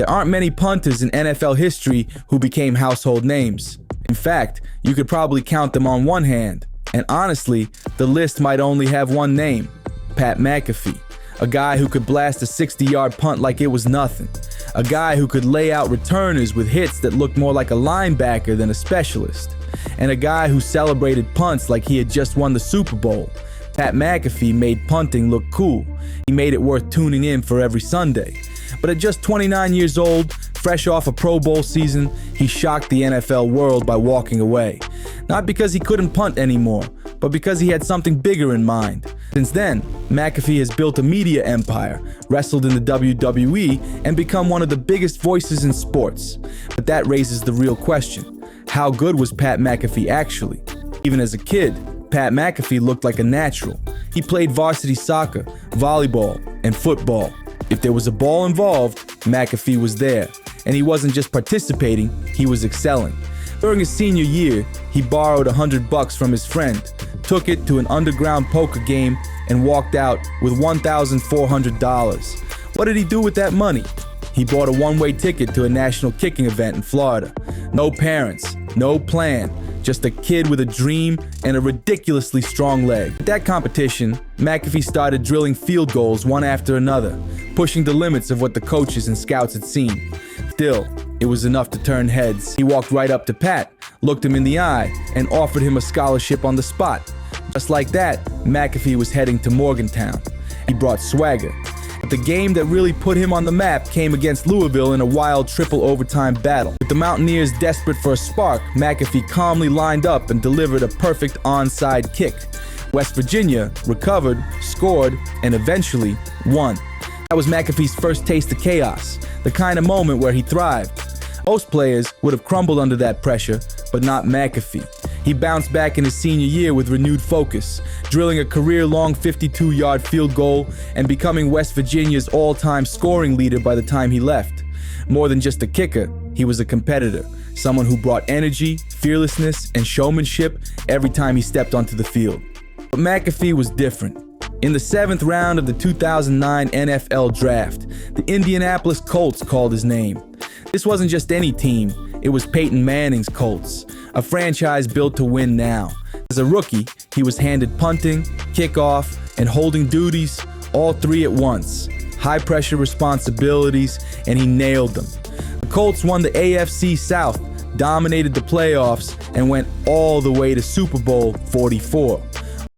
There aren't many punters in NFL history who became household names. In fact, you could probably count them on one hand. And honestly, the list might only have one name: Pat McAfee. A guy who could blast a 60-yard punt like it was nothing. A guy who could lay out returners with hits that looked more like a linebacker than a specialist. And a guy who celebrated punts like he had just won the Super Bowl. Pat McAfee made punting look cool. He made it worth tuning in for every Sunday. But at just 29 years old, fresh off a Pro Bowl season, he shocked the NFL world by walking away. Not because he couldn't punt anymore, but because he had something bigger in mind. Since then, McAfee has built a media empire, wrestled in the WWE, and become one of the biggest voices in sports. But that raises the real question: how good was Pat McAfee actually? Even as a kid, Pat McAfee looked like a natural. He played varsity soccer, volleyball, and football. If there was a ball involved, McAfee was there. And he wasn't just participating, he was excelling. During his senior year, he borrowed $100 from his friend, took it to an underground poker game, and walked out with $1,400. What did he do with that money? He bought a one-way ticket to a national kicking event in Florida. No parents, no plan, just a kid with a dream and a ridiculously strong leg. At that competition, McAfee started drilling field goals one after another, pushing the limits of what the coaches and scouts had seen. Still, it was enough to turn heads. He walked right up to Pat, looked him in the eye, and offered him a scholarship on the spot. Just like that, McAfee was heading to Morgantown. He brought swagger. But the game that really put him on the map came against Louisville in a wild triple overtime battle. With the Mountaineers desperate for a spark, McAfee calmly lined up and delivered a perfect onside kick. West Virginia recovered, scored, and eventually won. That was McAfee's first taste of chaos, the kind of moment where he thrived. Most players would have crumbled under that pressure, but not McAfee. He bounced back in his senior year with renewed focus, drilling a career-long 52-yard field goal and becoming West Virginia's all-time scoring leader by the time he left. More than just a kicker, he was a competitor, someone who brought energy, fearlessness, and showmanship every time he stepped onto the field. But McAfee was different. In the 7th round of the 2009 NFL Draft, the Indianapolis Colts called his name. This wasn't just any team, it was Peyton Manning's Colts, a franchise built to win now. As a rookie, he was handed punting, kickoff, and holding duties, all three at once. High-pressure responsibilities, and he nailed them. The Colts won the AFC South, dominated the playoffs, and went all the way to Super Bowl 44.